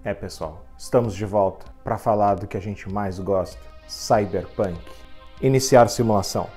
Pessoal, estamos de volta para falar do que a gente mais gosta, Cyberpunk. Iniciar simulação.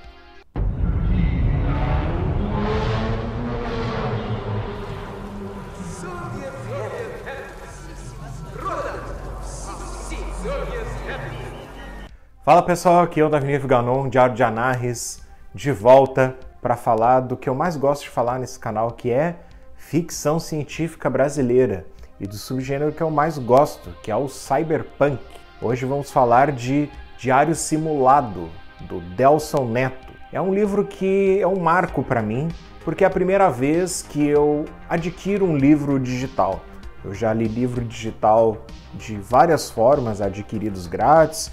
Fala pessoal, aqui é o Davi Ganon, Diário de Anarres, de volta para falar do que eu mais gosto de falar nesse canal, que é ficção científica brasileira. E do subgênero que eu mais gosto, que é o Cyberpunk. Hoje vamos falar de Diário Simulado, do Delson Neto. É um livro que é um marco para mim, porque é a primeira vez que eu adquiro um livro digital. Eu já li livro digital de várias formas, adquiridos grátis,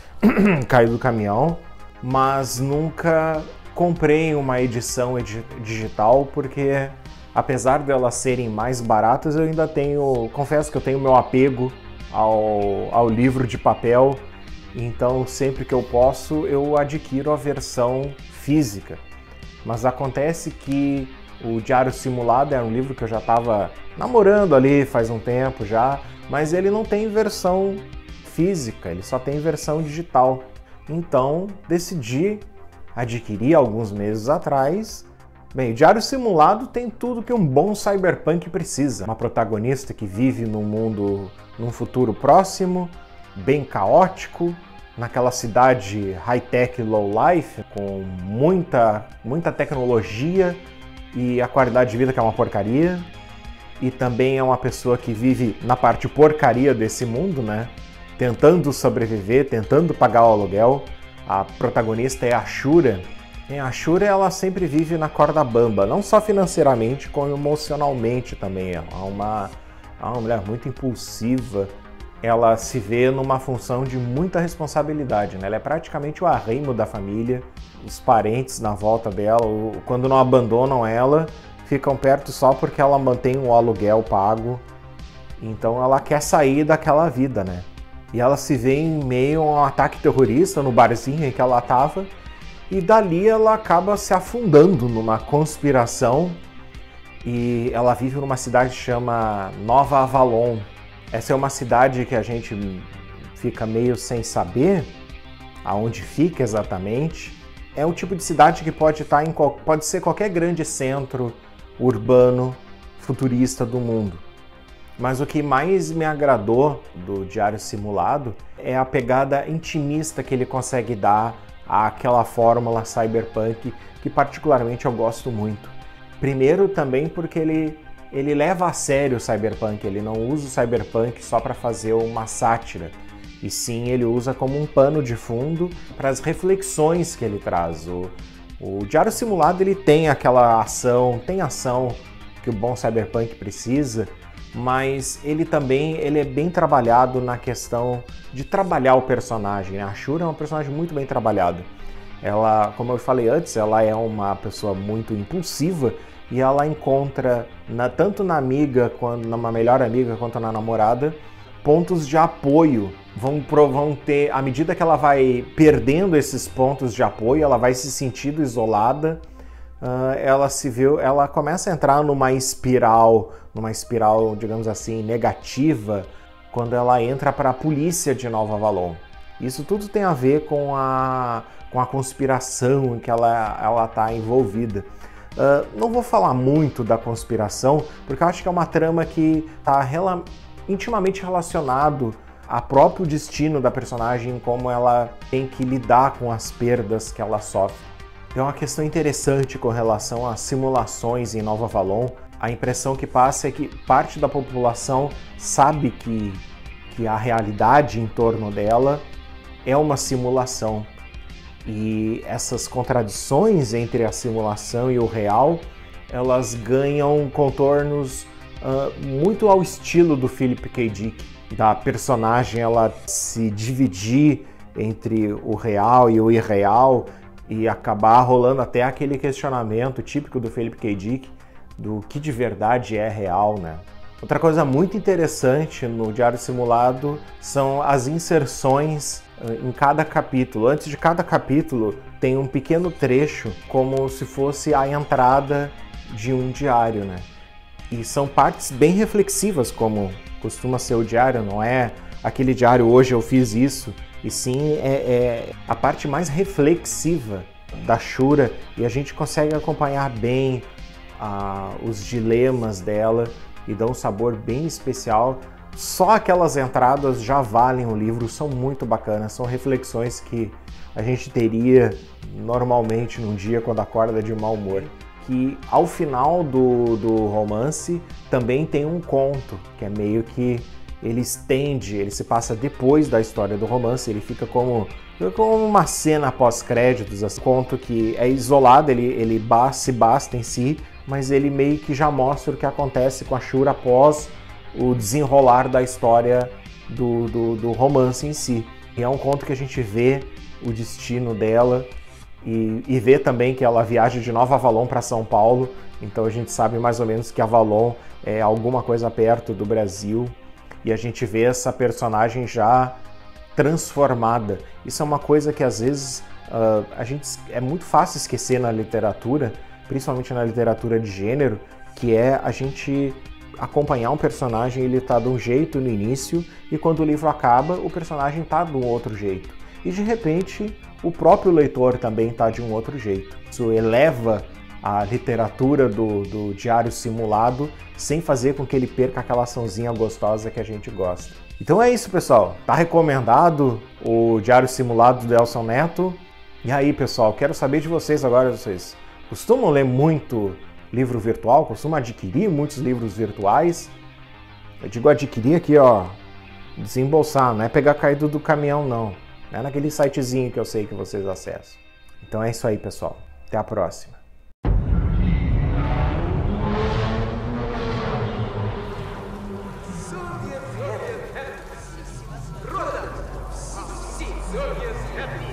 caiu do caminhão, mas nunca comprei uma edição digital, porque apesar de elas serem mais baratas, eu ainda confesso que eu tenho meu apego ao livro de papel, então sempre que eu posso eu adquiro a versão física. Mas acontece que o Diário Simulado é um livro que eu já estava namorando ali faz um tempo já, mas ele não tem versão física, ele só tem versão digital. Então decidi adquirir alguns meses atrás. Bem, o Diário Simulado tem tudo que um bom cyberpunk precisa. Uma protagonista que vive num futuro próximo, bem caótico, naquela cidade high-tech, low-life, com muita tecnologia e a qualidade de vida que é uma porcaria. E também é uma pessoa que vive na parte porcaria desse mundo, né? Tentando sobreviver, tentando pagar o aluguel. A protagonista é a Shura. A Shura, ela sempre vive na corda bamba, não só financeiramente, como emocionalmente também. É uma mulher muito impulsiva, ela se vê numa função de muita responsabilidade, né? Ela é praticamente o arrimo da família, os parentes na volta dela, quando não abandonam ela, ficam perto só porque ela mantém um aluguel pago, então ela quer sair daquela vida, né? E ela se vê em meio a um ataque terrorista no barzinho em que ela estava, e dali ela acaba se afundando numa conspiração e ela vive numa cidade que chama Nova Avalon. Essa é uma cidade que a gente fica meio sem saber aonde fica exatamente. É um tipo de cidade que pode ser qualquer grande centro urbano futurista do mundo. Mas o que mais me agradou do Diário Simulado é a pegada intimista que ele consegue dar àquela fórmula cyberpunk, que particularmente eu gosto muito. Primeiro também porque ele leva a sério o cyberpunk, ele não usa o cyberpunk só para fazer uma sátira, e sim ele usa como um pano de fundo para as reflexões que ele traz. O Diário Simulado ele tem aquela ação, que o bom cyberpunk precisa, mas ele é bem trabalhado na questão de trabalhar o personagem, né? A Shura é uma personagem muito bem trabalhada. Ela, como eu falei antes, ela é uma pessoa muito impulsiva e ela encontra, tanto na amiga, numa melhor amiga, quanto na namorada, pontos de apoio. Vão ter, à medida que ela vai perdendo esses pontos de apoio, ela vai se sentindo isolada. Ela começa a entrar numa espiral, digamos assim, negativa, quando ela entra para a polícia de Nova Avalon. Isso tudo tem a ver com a conspiração em que ela está envolvida. Não vou falar muito da conspiração, porque eu acho que é uma trama que está intimamente relacionado ao próprio destino da personagem, como ela tem que lidar com as perdas que ela sofre. É uma questão interessante com relação às simulações em Nova Avalon. A impressão que passa é que parte da população sabe que a realidade em torno dela é uma simulação. E essas contradições entre a simulação e o real, elas ganham contornos muito ao estilo do Philip K. Dick, da personagem ela se dividir entre o real e o irreal, e acabar rolando até aquele questionamento típico do Philip K. Dick, do que de verdade é real, né? Outra coisa muito interessante no Diário Simulado são as inserções em cada capítulo. Antes de cada capítulo tem um pequeno trecho, como se fosse a entrada de um diário, né? E são partes bem reflexivas, como costuma ser o diário, não é aquele diário hoje eu fiz isso, e sim é a parte mais reflexiva da Shura, e a gente consegue acompanhar bem os dilemas dela e dá um sabor bem especial. Só aquelas entradas já valem o livro, são muito bacanas, são reflexões que a gente teria normalmente num dia quando acorda de mau humor. Que ao final do romance também tem um conto, que é meio que ele estende, ele se passa depois da história do romance, ele fica como uma cena pós-créditos, assim, um conto que é isolado, ele se basta em si, mas ele meio que já mostra o que acontece com a Shura após o desenrolar da história do romance em si. E é um conto que a gente vê o destino dela e vê também que ela viaja de Nova Avalon para São Paulo, então a gente sabe mais ou menos que Avalon é alguma coisa perto do Brasil, e a gente vê essa personagem já transformada. Isso é uma coisa que às vezes é muito fácil esquecer na literatura, principalmente na literatura de gênero, que é a gente acompanhar um personagem, ele tá de um jeito no início e quando o livro acaba, o personagem tá de um outro jeito. E de repente, o próprio leitor também tá de um outro jeito. Isso eleva a literatura do diário simulado sem fazer com que ele perca aquela açãozinha gostosa que a gente gosta. Então é isso, pessoal. Tá recomendado o diário simulado do Elson Neto. E aí, pessoal, quero saber de vocês agora. Vocês costumam ler muito livro virtual? Costumam adquirir muitos livros virtuais? Eu digo adquirir aqui, ó, desembolsar, não é pegar caído do caminhão, não. Não é naquele sitezinho que eu sei que vocês acessam. Então é isso aí, pessoal. Até a próxima. Soviet